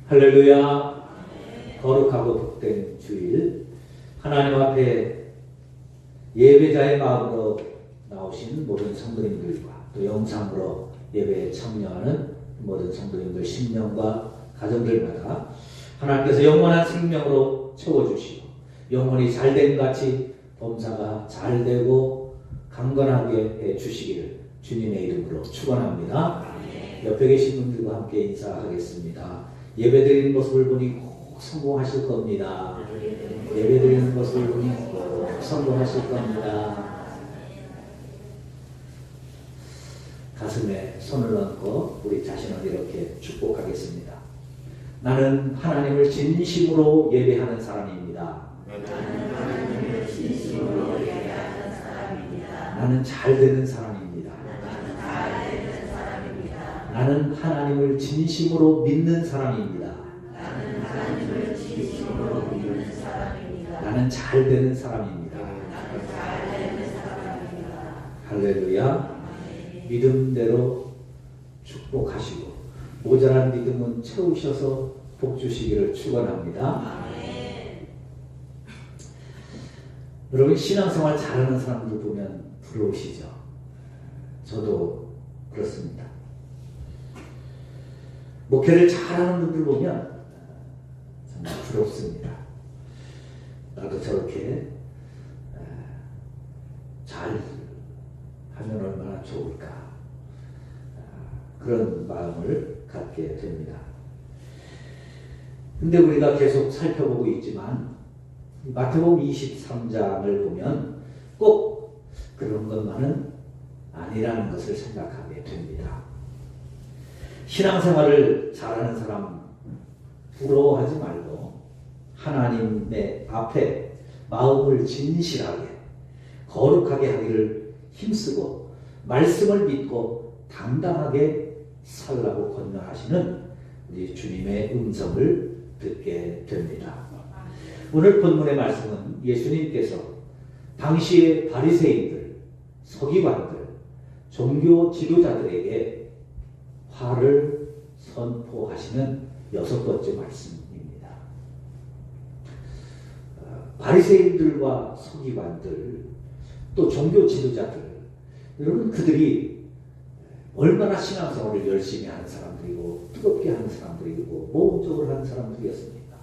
할렐루야. 거룩하고 복된 주일, 하나님 앞에 예배자의 마음으로 나오신 모든 성도님들과 또 영상으로 예배에 참여하는 모든 성도님들 심령과 가정들마다 하나님께서 영원한 생명으로 채워주시고 영혼이 잘된 같이 범사가 잘되고 강건하게 해주시기를 주님의 이름으로 축원합니다. 옆에 계신 분들과 함께 인사하겠습니다. 예배드리는 모습을 보니 꼭 성공하실 겁니다. 예배드리는 모습을 보니 꼭 성공하실 겁니다. 가슴에 손을 얹고 우리 자신을 이렇게 축복하겠습니다. 나는 하나님을 진심으로 예배하는 사람입니다. 나는 잘 되는 사람입니다. 나는 하나님을 진심으로 믿는 사람입니다. 나는 잘 되는 사람입니다. 할렐루야. 믿음대로 축복하시고 모자란 믿음은 채우셔서 복 주시기를 축원합니다. 여러분, 신앙생활 잘하는 사람들 보면 부러우시죠? 저도 그렇습니다. 목회를 잘하는 분들 보면 정말 부럽습니다. 나도 저렇게 잘 하면 얼마나 좋을까, 그런 마음을 갖게 됩니다. 근데 우리가 계속 살펴보고 있지만 마태복음 23장을 보면 꼭 그런 것만은 아니라는 것을 생각하게 됩니다. 신앙생활을 잘하는 사람 부러워하지 말고 하나님의 앞에 마음을 진실하게 거룩하게 하기를 힘쓰고 말씀을 믿고 당당하게 살라고 권면하시는 우리 주님의 음성을 듣게 됩니다. 오늘 본문의 말씀은 예수님께서 당시의 바리새인들, 서기관들, 종교 지도자들에게 화를 선포하시는 6번째 말씀입니다. 바리새인들과 서기관들, 또 종교 지도자들, 여러분, 그들이 얼마나 신앙생활을 열심히 하는 사람들이고 뜨겁게 하는 사람들이고 모험적으로 하는 사람들이었습니까?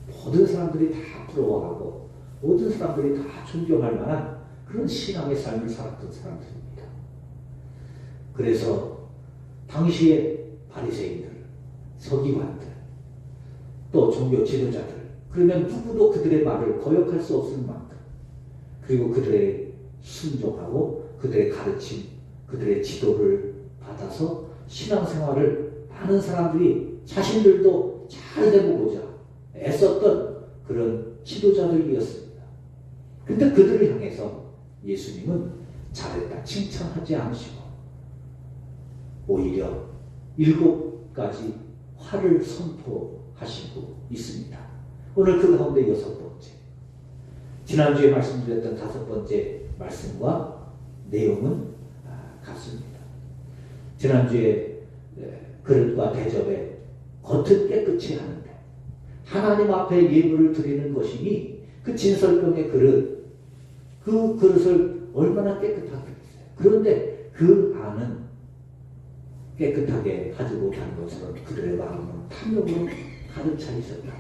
모든 사람들이 다 부러워하고 모든 사람들이 다 존경할 만한 그런 신앙의 삶을 살았던 사람들입니다. 그래서 당시의 바리새인들, 서기관들, 또 종교 지도자들, 그러면 누구도 그들의 말을 거역할 수 없을 만큼, 그리고 그들의 순종하고 그들의 가르침, 그들의 지도를 받아서 신앙생활을 많은 사람들이 자신들도 잘 되고자 애썼던 그런 지도자들이었습니다. 근데 그들을 향해서 예수님은 잘했다 칭찬하지 않으시고 오히려 7가지 화를 선포하시고 있습니다. 오늘 그 가운데 6번째, 지난주에 말씀드렸던 5번째 말씀과 내용은 같습니다. 지난주에 그릇과 대접에 겉은 깨끗이 하는데 하나님 앞에 예물을 드리는 것이니 그 진설병의 그릇, 그 그릇을 얼마나 깨끗하게 했어요. 그런데 그 안은 깨끗하게 하지 못한 것처럼 그들의 마음은 탐욕으로 가득 차 있었다.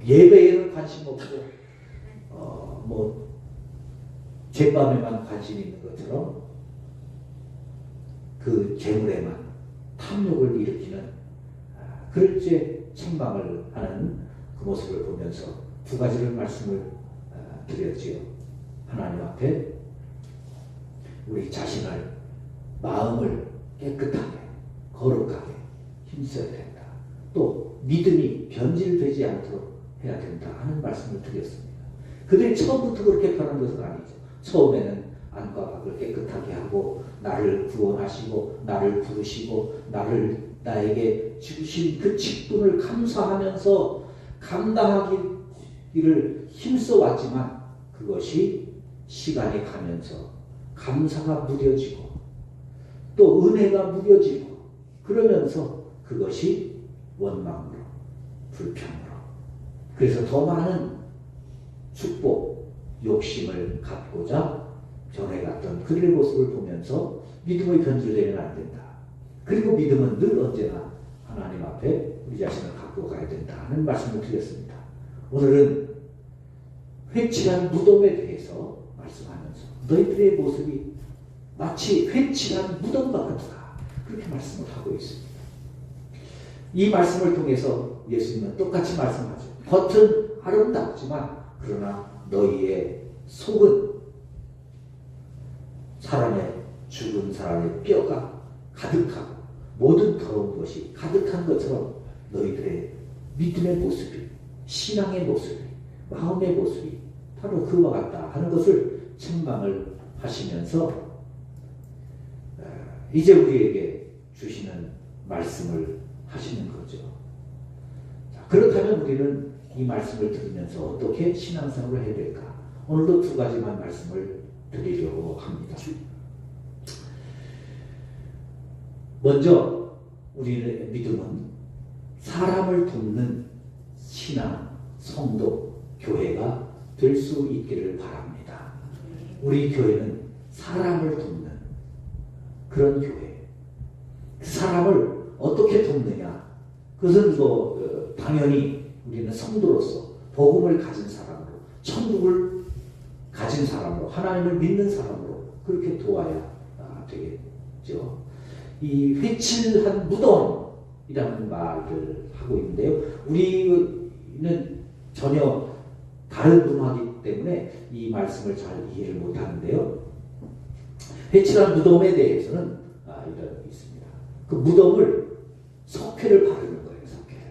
예배에는 관심 없고 제밤에만 관심 있는 것처럼 그 재물에만 탐욕을 일으키는 그릇째 책망을 하는 그 모습을 보면서 2가지를 말씀을 드렸지요. 하나님 앞에 우리 자신을, 마음을 깨끗하게 거룩하게 힘써야 된다. 또 믿음이 변질되지 않도록 해야 된다 하는 말씀을 드렸습니다. 그들이 처음부터 그렇게 변한 것은 아니죠. 처음에는 안과 밖을 깨끗하게 하고 나를 구원하시고 나를 부르시고 나에게 주신 그 직분을 감사하면서 감당하기를 힘써 왔지만 그것이 시간이 가면서 감사가 무뎌지고 또 은혜가 무뎌지고 그러면서 그것이 원망으로, 불평으로. 그래서 더 많은 축복, 욕심을 갖고자 전해갔던 그들의 모습을 보면서 믿음의 변질되면 안 된다. 그리고 믿음은 늘 언제나 하나님 앞에 우리 자신을 갖고 가야 된다 하는 말씀을 드렸습니다. 오늘은 회칠한 무덤에 대해서 말씀하면서 너희들의 모습이 마치 회칠한 무덤과 같다. 그렇게 말씀을 하고 있습니다. 이 말씀을 통해서 예수님은 똑같이 말씀하죠. 겉은 아름답지만 그러나 너희의 속은 죽은 사람의 뼈가 가득하고 모든 더러운 것이 가득한 것처럼 너희들의 믿음의 모습이, 신앙의 모습이, 마음의 모습이 바로 그와 같다 하는 것을 책망을 하시면서 이제 우리에게 주시는 말씀을 하시는 거죠. 자, 그렇다면 우리는 이 말씀을 들으면서 어떻게 신앙생활을 해야 될까? 오늘도 두 가지만 말씀을 드리려고 합니다. 먼저 우리의 믿음은 사람을 돕는 신앙, 성도, 교회가 될 수 있기를 바랍니다. 우리 교회는 사람을 돕는 그런 교회. 사람을 어떻게 돕느냐? 그것은 당연히 우리는 성도로서 복음을 가진 사람으로, 천국을 가진 사람으로, 하나님을 믿는 사람으로 그렇게 도와야 되겠죠. 이 회칠한 무덤이라는 말을 하고 있는데요. 우리는 전혀 다른 문화이기 때문에 이 말씀을 잘 이해를 못하는데요. 회칠한 무덤에 대해서는 이런 게 있습니다. 그 무덤을 석회를 바르는 거예요. 석회를.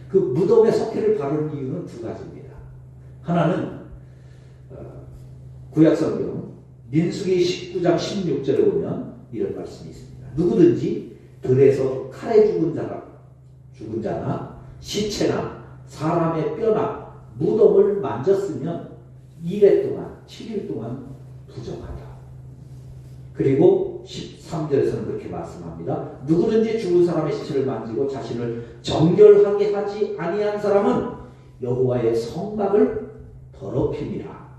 그 무덤에 석회를 바르는 이유는 두 가지입니다. 하나는 구약성경 민수기 19장 16절에 보면 이런 말씀이 있습니다. 누구든지 들에서 칼에 죽은 자나 시체나 사람의 뼈나 무덤을 만졌으면 2일 동안, 7일 동안 부정하다. 그리고 13절에서는 그렇게 말씀합니다. 누구든지 죽은 사람의 시체를 만지고 자신을 정결하게 하지 아니한 사람은 여호와의 성막을 더럽힙니다.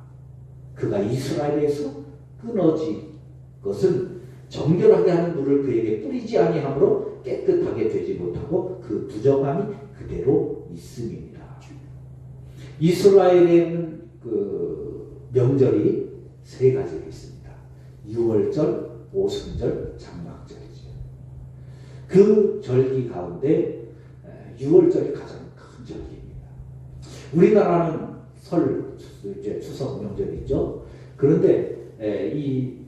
그가 이스라엘에서 끊어진 것은 정결하게 하는 물을 그에게 뿌리지 아니하므로 깨끗하게 되지 못하고 그 부정함이 그대로 있음입니다. 이스라엘에는 그 명절이 세 가지가 있습니다. 유월절, 오순절, 장막절이죠. 그 절기 가운데 유월절이 가장 큰 절기입니다. 우리나라는 설, 추석 명절이죠. 그런데 이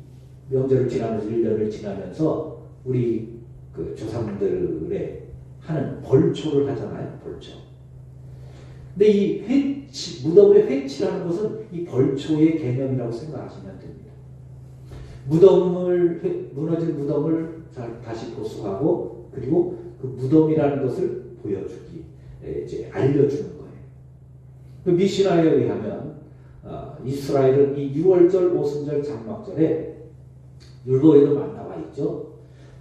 명절을 지나면서 1년을 지나면서 우리 그 조상들의 하는 벌초를 하잖아요. 벌초. 근데 이 무덤의 회치라는 것은 이 벌초의 개념이라고 생각하시면 됩니다. 무너진 무덤을 다시 보수하고 그리고 그 무덤이라는 것을 보여주기, 이제 알려주는 거예요. 그 미시나에 의하면 이스라엘은 이 6월절, 오순절, 장막절에 율법에도 나와 있죠.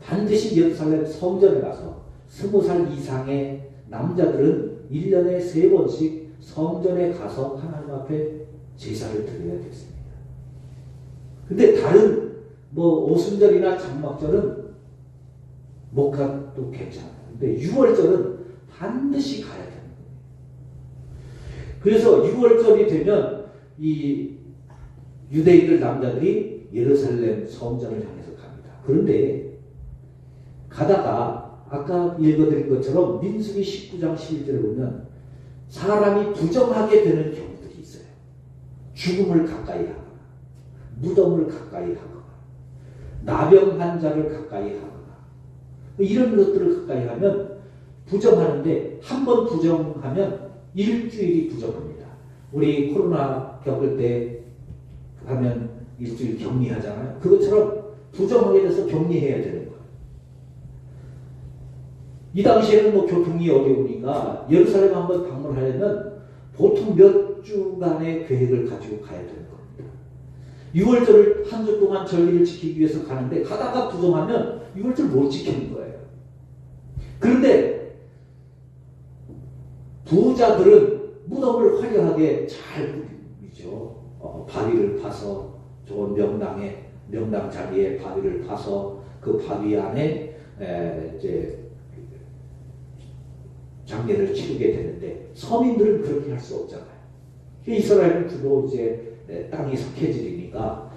반드시 예루살렘 성전에 가서 20살 이상의 남자들은 1년에 3번씩 성전에 가서 하나님 앞에 제사를 드려야 됐습니다. 근데 다른 오순절이나 장막절은 못 가도 괜찮아요. 근데 6월절은 반드시 가야 되는 거예요. 그래서 6월절이 되면 이 유대인들 남자들이 예루살렘 성전을 향해서 갑니다. 그런데 가다가 아까 읽어드린 것처럼 민수기 19장 11절에 보면 사람이 부정하게 되는 경우들이 있어요. 죽음을 가까이 하거나 무덤을 가까이 하거나 나병 환자를 가까이 하거나 이런 것들을 가까이 하면 부정하는데 한 번 부정하면 일주일이 부정합니다. 우리 코로나 겪을 때 하면 일주일 격리하잖아요. 그것처럼 부정하게 돼서 격리해야 되는 거예요. 이 당시에는 교통이 어려우니까 예루살렘 한번 방문하려면 보통 몇 주간의 계획을 가지고 가야 되는 겁니다. 6월절을 한 주 동안 절기를 지키기 위해서 가는데 가다가 부정하면 6월절 못 지키는 거예요. 그런데 부자들은 무덤을 화려하게 잘 꾸미죠. 바위를 파서 좋은 명당 자리에 바위를 파서 그 바위 안에 이제 장례를 치르게 되는데 서민들은 그렇게 할 수 없잖아요. 이스라엘은 주로 이제 땅이 석회질이니까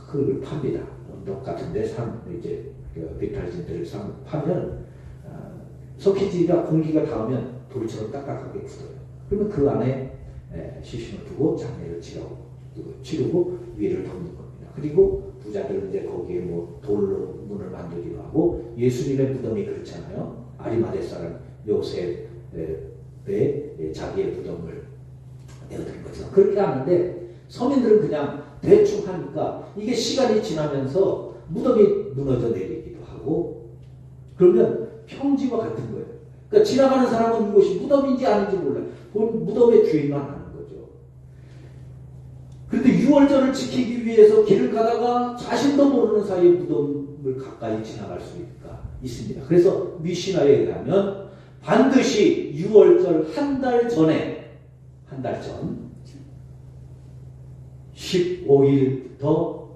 그걸 팝니다. 언덕 같은데 이제 비탈진들을 파면 석회질이라 공기가 닿으면 돌처럼 딱딱하게 굳어요. 그러면 그 안에 시신을 두고 장례를 치르고 위를 덮는 겁니다. 그리고 부자들은 이제 거기에 뭐 돌로 문을 만들기도 하고, 예수님의 무덤이 그렇잖아요. 아리마대 사람 요셉의 자기의 무덤을 내어드린 것처럼 그렇게 하는데, 서민들은 그냥 대충 하니까 이게 시간이 지나면서 무덤이 무너져 내리기도 하고, 그러면 평지와 같은 거예요. 그러니까 지나가는 사람은 이곳이 무덤인지 아닌지 몰라요. 무덤의 주인만 아는 거죠. 그런데 유월절을 지키기 위해서 길을 가다가 자신도 모르는 사이에 무덤을 가까이 지나갈 수 있습니다. 그래서 미시나에 의하면 반드시 유월절 한 달 전 15일부터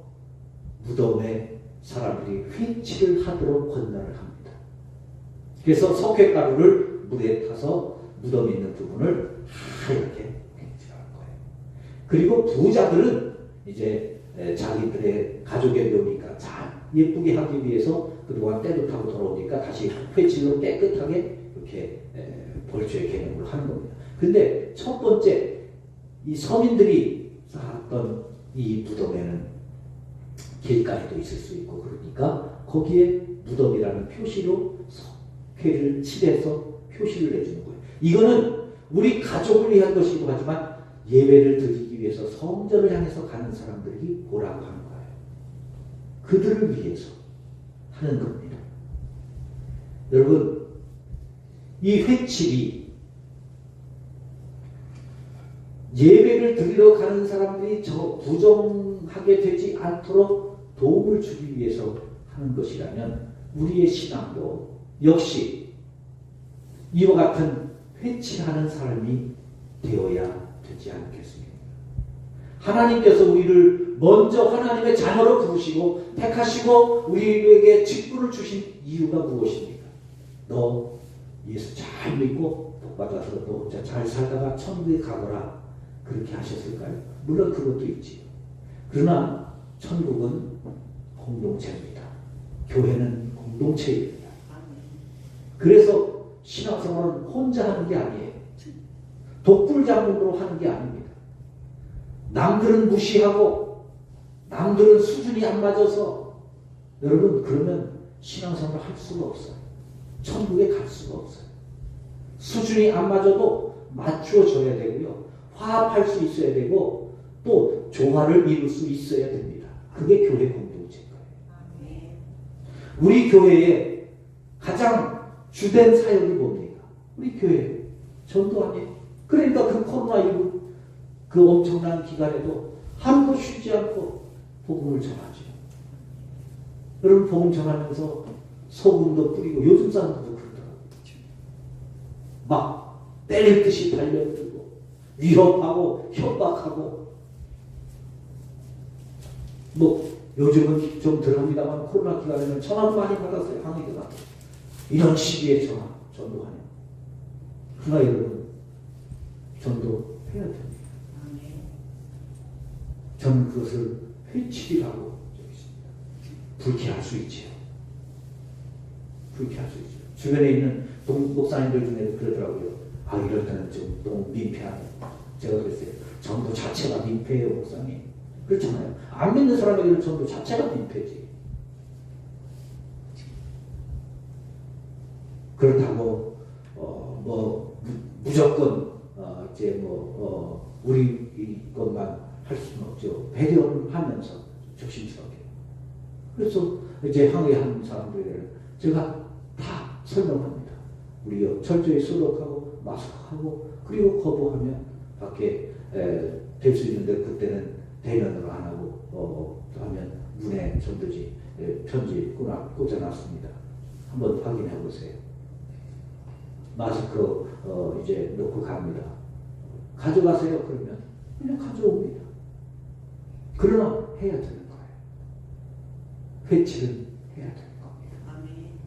무덤에 사람들이 회치를 하도록 권면을 합니다. 그래서 석회가루를 물에 타서 무덤 있는 부분을 하얗게 칠할 거예요. 그리고 부자들은 이제 자기들의 가족의 묘니까 잘 예쁘게 하기 위해서 그동안 때도 타고 돌아오니까 다시 회칠로 깨끗하게 이렇게 벌초의 개념으로 하는 겁니다. 근데 첫 번째, 이 서민들이 쌓았던 이 무덤에는 길가에도 있을 수 있고, 그러니까 거기에 무덤이라는 표시로 석회를 칠해서 표시를 내주는 거예요. 이거는 우리 가족을 위한 것이기도 하지만 예배를 드리기 위해서 성전을 향해서 가는 사람들이 보라고 하는 거예요. 그들을 위해서 하는 겁니다. 여러분, 이 회칠이 예배를 드리러 가는 사람들이 부정하게 되지 않도록 도움을 주기 위해서 하는 것이라면, 우리의 신앙도 역시 이와 같은 회칠하는 사람이 되어야 되지 않겠습니까? 하나님께서 우리를 먼저 하나님의 자녀로 부르시고 택하시고 우리에게 직분을 주신 이유가 무엇입니까? 너 예수 잘 믿고 복받아서 너 혼자 잘 살다가 천국에 가거라, 그렇게 하셨을까요? 물론 그것도 있지요. 그러나 천국은 공동체입니다. 교회는 공동체입니다. 그래서 신앙생활은 혼자 하는 게 아니에요. 독불장군으로 하는 게 아닙니다. 남들은 무시하고 남들은 수준이 안 맞아서, 여러분 그러면 신앙생활을 할 수가 없어요. 천국에 갈 수가 없어요. 수준이 안 맞아도 맞추어져야 되고요. 화합할 수 있어야 되고 또 조화를 이룰 수 있어야 됩니다. 그게 교회 공동체인 거예요. 우리 교회의 가장 주된 사역이 뭡니까? 우리 교회 전도 아니에요? 그러니까 그 코로나19 그 엄청난 기간에도 하루도 쉬지 않고 복음을 전하죠. 여러분, 복음 전하면서 소금도 뿌리고, 요즘 사람들도 그러더라고요. 막 때릴 듯이 달려들고 위협하고 협박하고, 뭐 요즘은 좀 덜합니다만 코로나 기간에는 전화도 많이 받았어요. 항의가 이런 시기에 전도하냐. 그러나 여러분, 전도해야 됩니다. 저는 그것을 회칠이라고 여기십니다. 불쾌할 수 있지요. 불쾌할 수 있죠. 주변에 있는 목사님들 중에도 그러더라고요. 아, 이럴 때는 좀 너무 민폐하네. 제가 그랬어요. 전도 자체가 민폐예요, 목사님. 그렇잖아요. 안 믿는 사람에게는 전도 자체가 민폐지. 그렇다고 무조건 우리 것만 할 수는 없죠. 배려를 하면서 조심스럽게. 그래서 이제 항의하는 사람들을 제가 다 설명합니다. 우리가 철저히 소독하고 마스크하고, 그리고 거부하면 밖에 될 수 있는데, 그때는 대면으로 안 하고 하면 문에 전도지 편지 꽂아놨습니다. 한번 확인해 보세요. 마스크 이제 놓고 갑니다. 가져가세요. 그러면 그냥 가져옵니다. 그러나 해야 되는 거예요. 회치를 해야 되는 겁니다.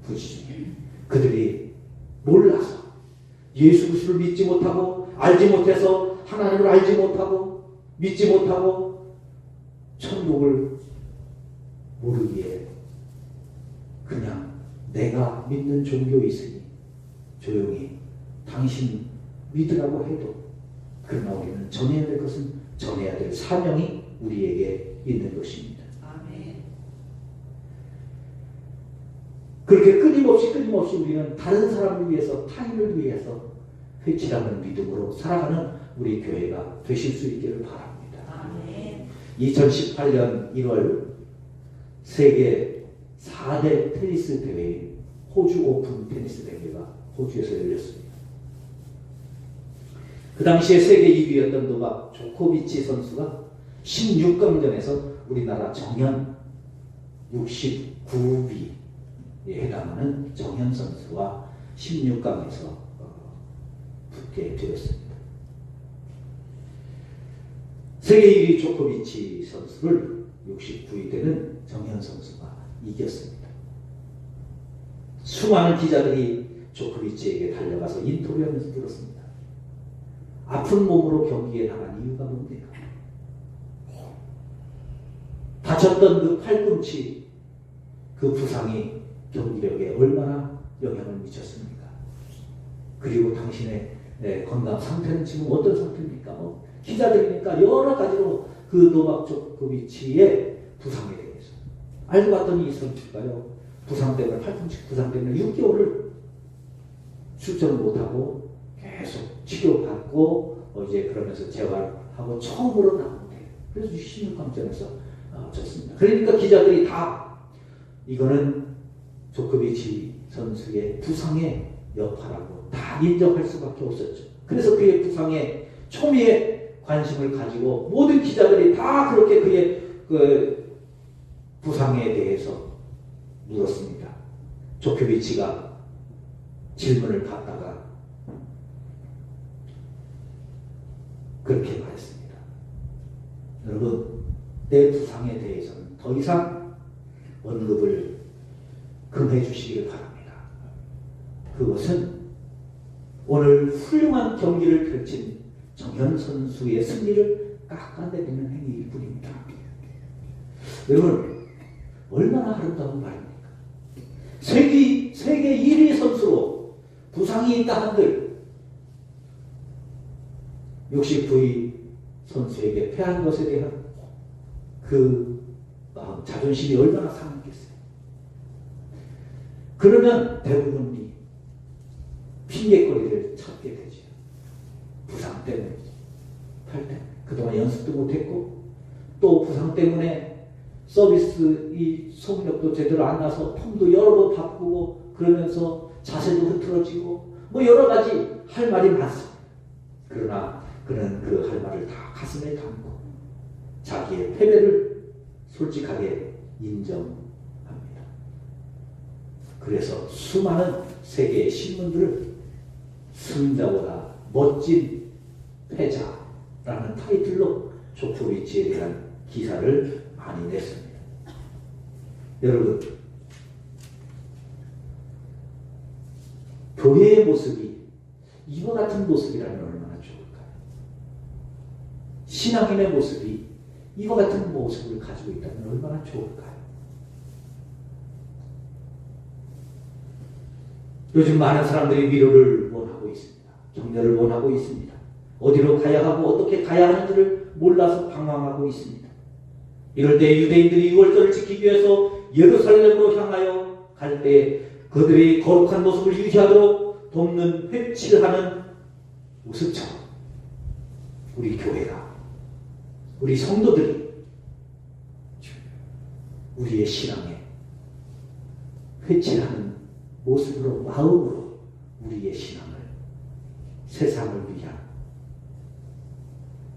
부지중에 그들이 몰라서 예수 그리스도를 믿지 못하고 알지 못해서 하나님을 알지 못하고 믿지 못하고 천국을 모르기에 그냥 내가 믿는 종교 있으니 조용히 당신 믿으라고 해도 그러나 우리는 전해야 될 것은 전해야 될 사명이 우리에게 있는 것입니다. 아멘. 그렇게 끊임없이 우리는 다른 사람을 위해서 타인을 위해서 회치라는 믿음으로 살아가는 우리 교회가 되실 수 있기를 바랍니다. 아멘. 2018년 1월 세계 4대 테니스 대회인 호주 오픈 테니스 대회가 호주에서 열렸습니다. 그 당시에 세계 2위였던 노박 조코비치 선수가 16강전에서 우리나라 정현 69위에 해당하는 정현 선수와 16강에서 붙게 되었습니다. 세계 1위 조코비치 선수를 69위 되는 정현 선수가 이겼습니다. 수많은 기자들이 조코비치에게 달려가서 인터뷰하면서 들었습니다. 아픈 몸으로 경기에 나간 이유가 뭡니까? 다쳤던 그 팔꿈치, 그 부상이 경기력에 얼마나 영향을 미쳤습니까? 그리고 당신의 건강 상태는 지금 어떤 상태입니까? 기자들이니까 여러 가지로 그 노박 조코비치의 부상에 대해서 알고 봤더니 이 선수가요, 부상 때문에, 팔꿈치 부상 때문에 6개월을 출전을 못하고 계속 치료받고 이제 그러면서 재활하고 처음으로 나오는데 그래서 16강전에서 졌습니다. 그러니까 기자들이 다 이거는 조코비치 선수의 부상의 여파라고 다 인정할 수밖에 없었죠. 그래서 그의 부상에 초미의 관심을 가지고 모든 기자들이 다 그렇게 그의 그 부상에 대해서 물었습니다. 조코비치가 질문을 받다가 그렇게 말했습니다. 여러분, 내 부상에 대해서는 더 이상 언급을 금해 주시길 바랍니다. 그것은 오늘 훌륭한 경기를 펼친 정현 선수의 승리를 깎아내리는 행위일 뿐입니다. 여러분, 얼마나 아름다운 말입니까? 세계 1위 선수로 부상이 있다 한들 69위 선수에게 패한 것에 대한 그 마음, 자존심이 얼마나 상했겠어요. 그러면 대부분이 핑계거리를 찾게 되죠. 부상 때문이죠. 팔 때문에. 그동안 연습도 못했고 또 부상 때문에 서비스 이 속력도 제대로 안 나서 폼도 여러 번 바꾸고 그러면서 자세도 흐트러지고 여러 가지 할 말이 많습니다. 그러나 그는 그 할 말을 다 가슴에 담고 자기의 패배를 솔직하게 인정합니다. 그래서 수많은 세계의 신문들을 승자보다 멋진 패자라는 타이틀로 조코비치에 대한 기사를 많이 냈습니다. 여러분, 교회의 모습이 이와 같은 모습이라면 얼마나 좋을까요? 신앙인의 모습이 이와 같은 모습을 가지고 있다면 얼마나 좋을까요? 요즘 많은 사람들이 위로를 원하고 있습니다. 격려를 원하고 있습니다. 어디로 가야 하고 어떻게 가야 하는지를 몰라서 방황하고 있습니다. 이럴 때 유대인들이 6월절을 지키기 위해서 예루살렘으로 향하여 갈 때 그들이 거룩한 모습을 유지하도록 돕는 회치를 하는 모습처럼 우리 교회가, 우리 성도들이 우리의 신앙에 회치하는 모습으로, 마음으로 우리의 신앙을 세상을 위한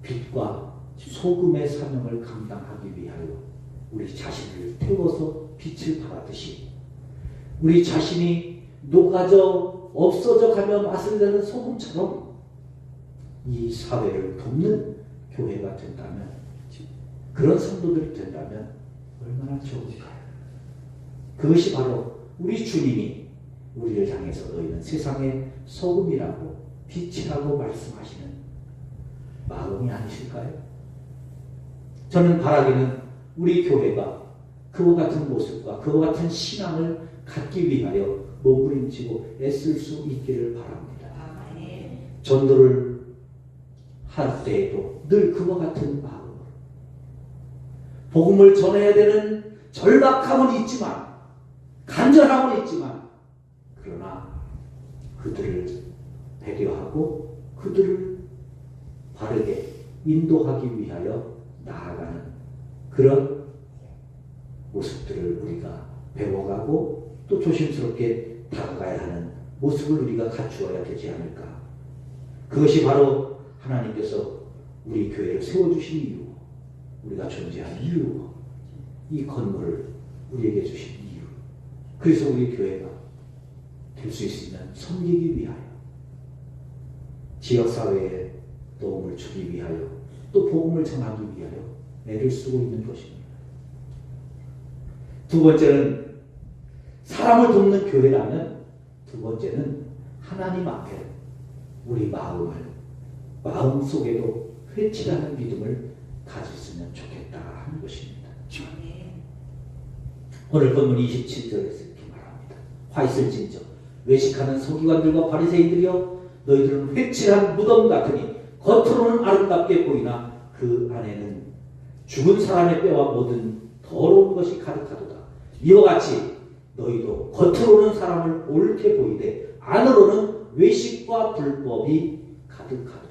빛과 소금의 사명을 감당하기 위하여 우리 자신을 태워서 빛을 발하듯이 우리 자신이 녹아져 없어져 가며 맛을 내는 소금처럼 이 사회를 돕는 교회가 된다면, 그런 성도들이 된다면 얼마나 좋을까요? 그것이 바로 우리 주님이 우리를 향해서 너희는 세상의 소금이라고 빛이라고 말씀하시는 마음이 아니실까요? 저는 바라기는 우리 교회가 그와 같은 모습과 그와 같은 신앙을 갖기 위하여 몸부림치고 애쓸 수 있기를 바랍니다. 전도를 할 때에도 늘 그와 같은 마음으로 복음을 전해야 되는 절박함은 있지만, 간절함은 있지만, 그러나 그들을 배려하고 그들을 바르게 인도하기 위하여 나아가는 그런 모습들을 우리가 배워가고 또 조심스럽게 다가가야 하는 모습을 우리가 갖추어야 되지 않을까. 그것이 바로 하나님께서 우리 교회를 세워주신 이유, 우리가 존재하는 이유, 이 건물을 우리에게 주신 이유, 그래서 우리 교회가 될 수 있으면 섬기기 위하여, 지역사회에 도움을 주기 위하여, 또 복음을 전하기 위하여 애를 쓰고 있는 것입니다. 두 번째는 사람을 돕는 교회라면, 두 번째는 하나님 앞에 우리 마음속에도 회칠하는 믿음을 가졌으면 좋겠다 하는 것입니다. 오늘 본문 27절에서 이렇게 말합니다. 화 있을진저 외식하는 서기관들과 바리새인들이여, 너희들은 회칠한 무덤 같으니 겉으로는 아름답게 보이나 그 안에는 죽은 사람의 뼈와 모든 더러운 것이 가득하도다. 이와 같이 너희도 겉으로는 사람을 옳게 보이되 안으로는 외식과 불법이 가득하도다.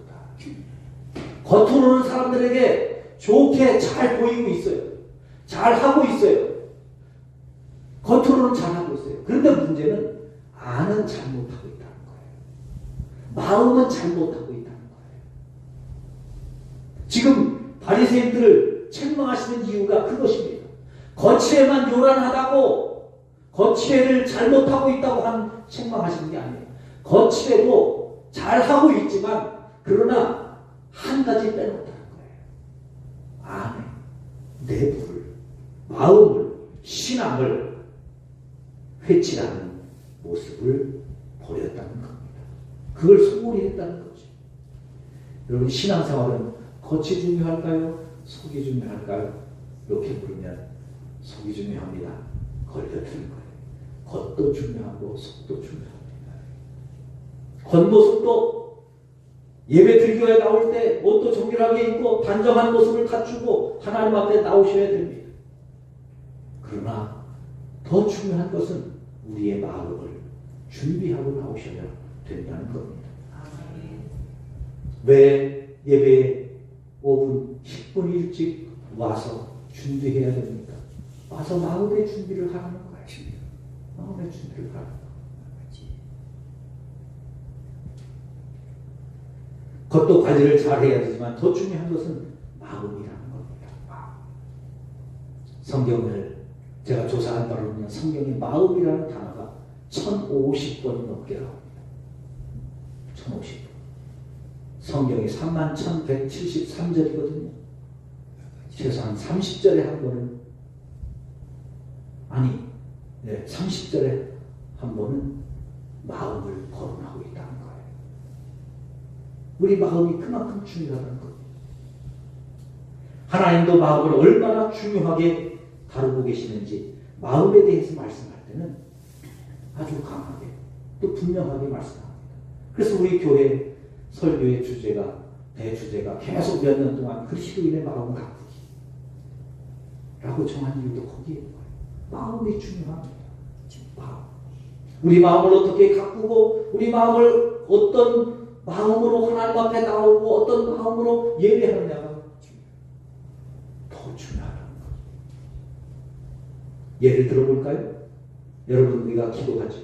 겉으로는 사람들에게 좋게 잘 보이고 있어요. 잘 하고 있어요. 겉으로는 잘 하고 있어요. 그런데 문제는 안은 잘못하고 있다는 거예요. 마음은 잘못하고 있다는 거예요. 지금 바리새인들을 책망하시는 이유가 그것입니다. 겉에만 요란하다고, 겉에를 잘못하고 있다고 책망하시는 게 아니에요. 겉에도 잘하고 있지만 그러나 한 가지 빼놓았다는 거예요. 안에 내부를, 마음을, 신앙을 회칠하는 모습을 버렸다는 겁니다. 그걸 소홀히 했다는 거죠. 여러분, 신앙생활은 겉이 중요할까요? 속이 중요할까요? 이렇게 물으면 속이 중요합니다. 걸려드는 거예요. 겉도 중요하고 속도 중요합니다. 겉모습도 예배 드리교에 나올 때 옷도 정결하게 입고 단정한 모습을 갖추고 하나님 앞에 나오셔야 됩니다. 그러나 더 중요한 것은 우리의 마음을 준비하고 나오셔야 된다는 겁니다. 왜 예배에 5분, 10분 일찍 와서 준비해야 됩니까? 와서 마음의 준비를 하는 거예요. 마음의 준비를 하는 거예요. 그것도 관리를 잘 해야 되지만 더 중요한 것은 마음이라는 겁니다. 성경을 제가 조사한 바로는 성경에 마음이라는 단어가 1050번 넘게 나옵니다. 1050번. 성경이 31,173절이거든요. 최소한 30절에 한 번은, 아니, 30절에 한 번은 마음을 거론하고 있다는 거예요. 우리 마음이 그만큼 중요하다는 겁니다. 하나님도 마음을 얼마나 중요하게 다루고 계시는지 마음에 대해서 말씀할 때는 아주 강하게 또 분명하게 말씀합니다. 그래서 우리 교회 설교의 주제가, 대주제가 계속 몇 년 동안 그리스도인의 마음을 가꾸기 라고 정한 이유도 거기에 있는 거예요. 마음이 중요합니다. 마음. 우리 마음을 어떻게 가꾸고 우리 마음을 어떤 마음으로 하나님 앞에 나오고 어떤 마음으로 예배하느냐가 더 중요하다는 거예요. 예를 들어볼까요? 여러분, 우리가 기도하죠.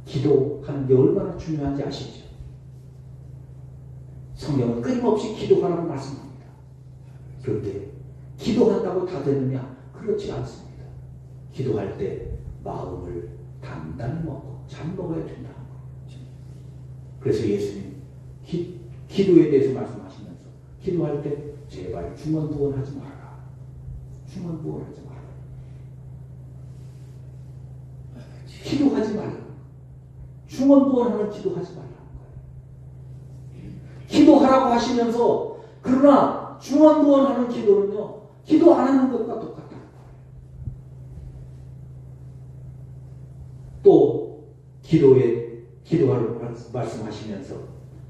기도하는 게 얼마나 중요한지 아시죠? 성경은 끊임없이 기도하라고 말씀합니다. 그런데 기도한다고 다 되느냐? 그렇지 않습니다. 기도할 때 마음을 단단히 먹고 잘 먹어야 된다는 거예요. 그래서 예수님 기도에 대해서 말씀하시면서 기도할 때 제발 중언부언하지 마라. 중언부언하지 마라. 기도하지 말라. 중언부언하는 기도하지 말라는 거예요. 기도하라고 하시면서 그러나 중언부언하는 기도는요, 기도 안 하는 것과 똑같다는 거예요. 또 기도하라고 말씀하시면서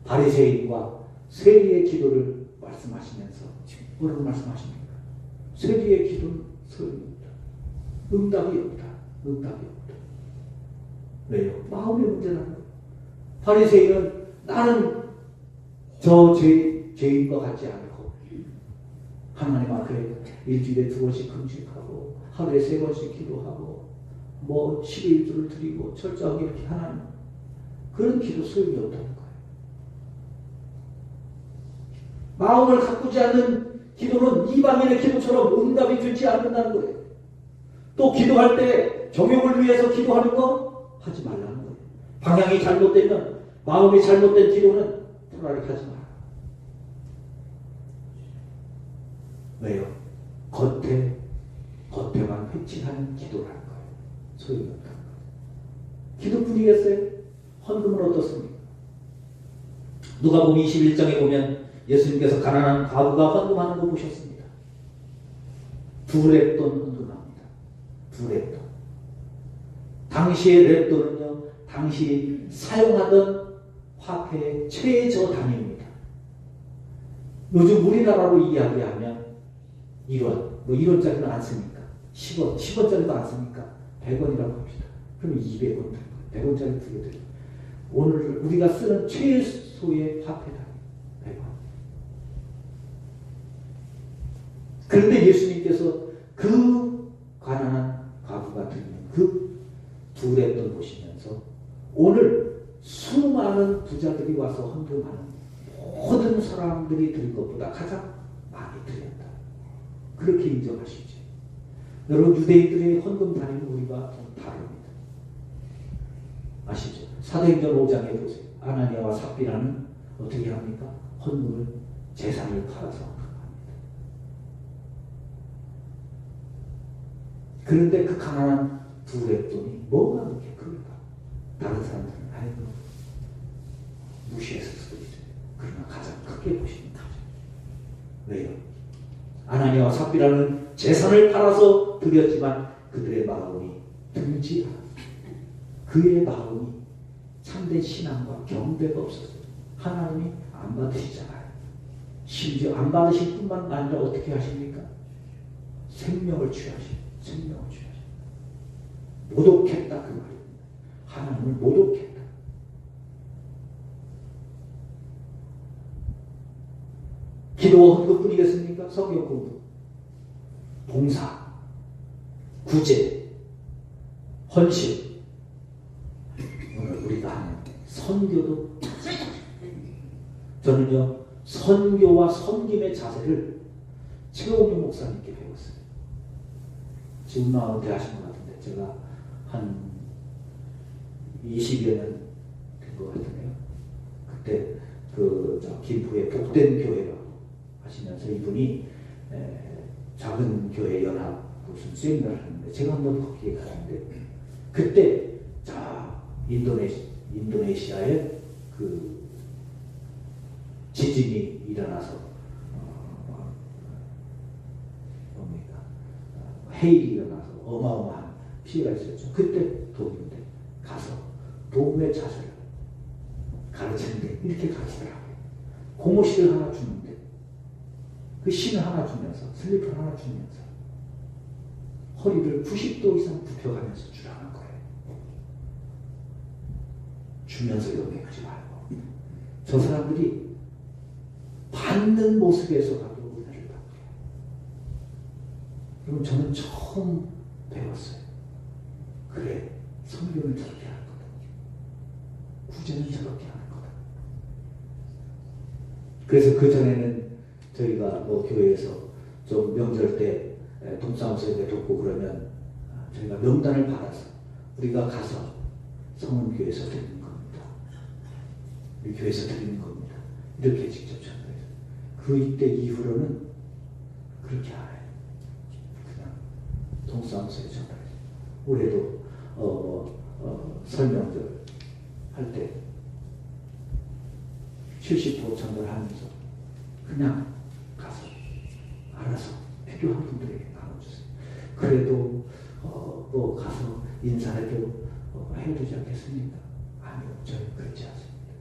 바리새인과 세리의 기도를 말씀하시면서 뭐라고 말씀하십니까? 세리의 기도는 소용이 없다. 응답이 없다. 응답이 없다. 왜요? 마음의 문제라는 거예요. 바리새인은 나는 저 죄인과 같지 않고 하나님 앞에 일주일에 2번씩 금식하고 하루에 3번씩 기도하고 뭐 11조를 드리고 철저하게 이렇게 하나님 그런 기도 소용이 없다는 거예요. 마음을 가꾸지 않는 기도는 이방인의 기도처럼 응답이 되지 않는다는 거예요. 또 기도할 때 정욕을 위해서 기도하는 거 하지 말라는 거예요. 방향이 잘못되면 마음이 잘못된 기도는 차라리 하지 마라. 왜요? 겉에만 회칠하는 기도라는 거예요. 소용이 없다는 거예요. 기도뿐이겠어요? 헌금은 어떻습니까? 누가복음 21장에 보면 예수님께서 가난한 과부가 헌금하는 거 보셨습니다. 2렙돈 헌금합니다. 2렙돈. 당시의 렙돈은요, 당시 사용하던 화폐의 최저 단위입니다. 요즘 우리나라로 이야기하면 1원, 뭐 1원짜리는 안 쓰니까 10원, 10원짜리도 안 쓰니까 100원이라고 합시다. 그러면 200원 드릴 거예요. 100원짜리 2개 드릴 거예요. 오늘 우리가 쓰는 최소의 화폐 단위 100원. 그런데 예수님께서 그 가난한 과부가 드리는 그 2렙돈 보시면서 오늘 수많은 부자들이 와서 헌금하는 모든 사람들이 드릴 것보다 가장 많이 드렸다. 그렇게 인정하시죠. 여러분, 유대인들의 헌금 단위는 우리가 좀 다릅니다. 아시죠? 사도행전 5장에 보세요. 아나니아와 삽비라는 어떻게 합니까? 헌금을 재산을 팔아서 헌금합니다. 그런데 그 가난한 2렙돈이 뭐가 그렇게 클까? 다른 사람들은 아이고 무시했을 수도 있어요. 그러나 가장 크게 보십니다. 왜요? 아나니아와 삽비라는 재산을 팔아서 드렸지만 그들의 마음이 들지 않았습니다. 그의 마음이 참된 신앙과 경배가 없었어요. 하나님이 안 받으시잖아요. 심지어 안 받으실 뿐만 아니라 어떻게 하십니까? 생명을 취하시고 생명을 취하시고 모독했다 그 말입니다. 하나님을 모독했다. 기도와 헌금뿐이겠습니까? 성경 공부, 봉사, 구제, 헌신. 오늘 우리가 하는 선교도 저는요 선교와 섬김의 자세를 최홍윤 목사님께 배웠어요. 지금 나와서 대하신 것 같은데 제가 한 20여 년 된 것 같은데요. 그때 김포의 복된 교회라고 하시면서 이분이 작은 교회 연합 무슨 세미나를 하는데 제가 한번 거기에 갔는데 그때 인도네시아에 그 지진이 일어나서 해일이 일어나서 어마어마한 피해가 있었죠. 그때 도움인데 가서 도움의 자세를 가르치는데 이렇게 가르치더라고요. 고무실을 하나 주는데 그 신을 하나 주면서 슬리퍼를 하나 주면서 허리를 90도 이상 굽혀가면서 주라는 거예요. 주면서 연맹하지 말고 저 사람들이 받는 모습에서라도 은혜를 받고요. 그럼 저는 처음 배웠어요. 그래, 성경은 저렇게 하는 거다. 구제는 저렇게 하는 거다. 그래서 그 전에는 저희가 뭐 교회에서 좀 명절 때 동사무소에 돕고 그러면 저희가 명단을 받아서 우리가 가서 성은 교회에서 드리는 겁니다. 우리 교회에서 드리는 겁니다. 이렇게 직접 전달해요. 그 이때 이후로는 그렇게 안 해요. 그냥 동사무소에 전달해요. 올해도 설명들 할 때 70% 전달하면서 그냥 가서 알아서 필요한 분들에게 나눠주세요. 그래도 뭐 가서 인사해도 해야 되지 않겠습니까? 아니요, 저는 그렇지 않습니다.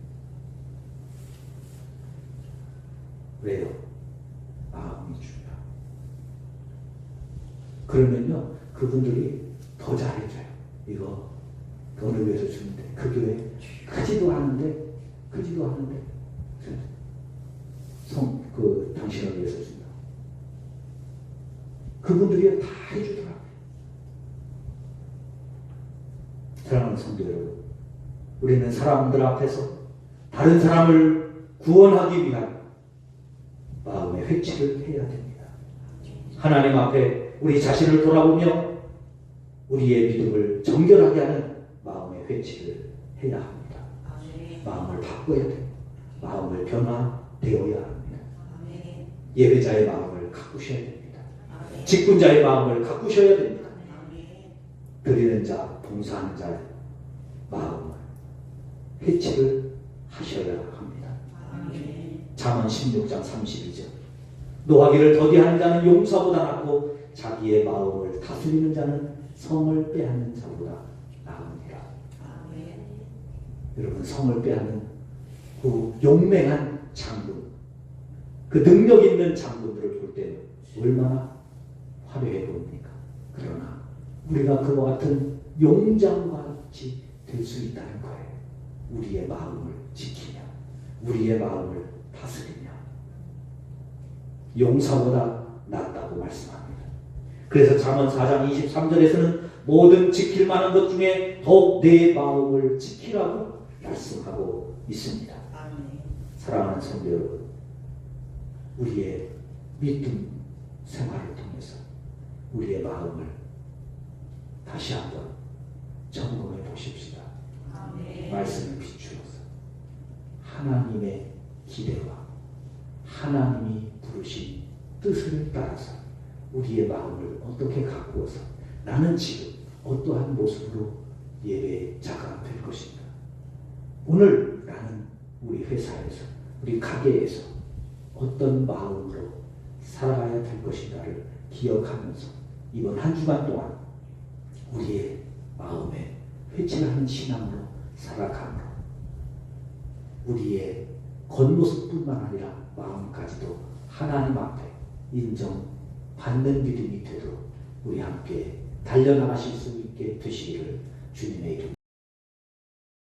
왜요? 마음이 중요해요. 그러면요, 그분들이 더 잘해줘요. 이거 어느 교회에서 주는데, 그 교회 크지도 않은데 당신을 위해서 준다. 그분들이 다 해주더라고요. 사랑하는 성도 여러분, 우리는 사람들 앞에서 다른 사람을 구원하기 위한 마음의 회치를 해야 됩니다. 하나님 앞에 우리 자신을 돌아보며 우리의 믿음을 정결하게 하는 마음의 회치를 해야 합니다. 마음을 바꿔야 됩니다. 마음을 변화되어야 합니다. 예배자의 마음을 가꾸셔야 됩니다. 직분자의 마음을 가꾸셔야 됩니다. 드리는 자, 봉사하는 자의 마음을 회치를 하셔야 합니다. 잠언 16장 32절 노하기를 더디하는 자는 용사보다 낫고 자기의 마음을 다스리는 자는 성을 빼앗는 자보다 나으니라. 여러분, 성을 빼앗는 그 용맹한 장군, 그 능력 있는 장군들을 볼 때는 얼마나 화려해 보입니까? 그러나 우리가 그와 같은 용장과 같이 될 수 있다는 거예요. 우리의 마음을 지키며 우리의 마음을 다스리며 용사보다 낫다고 말씀합니다. 그래서 잠언 4장 23절에서는 모든 지킬 만한 것 중에 더욱 내 마음을 지키라고 말씀하고 있습니다. 사랑하는 성도 여러분, 우리의 믿음 생활을 통해서 우리의 마음을 다시 한번 점검해 보십시다. 말씀을 비추어서 하나님의 기대와 하나님이 부르신 뜻을 따라서 우리의 마음을 어떻게 가꾸어서 나는 지금 어떠한 모습으로 예배자가 될 것인가? 오늘 나는 우리 회사에서, 우리 가게에서 어떤 마음으로 살아가야 될 것인가를 기억하면서 이번 한 주간 동안 우리의 마음에 회칠하는 신앙으로 살아가므로 우리의 겉모습뿐만 아니라 마음까지도 하나님 앞에 인정받는 믿음이 되도록 우리 함께 달려나가실 수 있게 되시기를 주님의 이름으로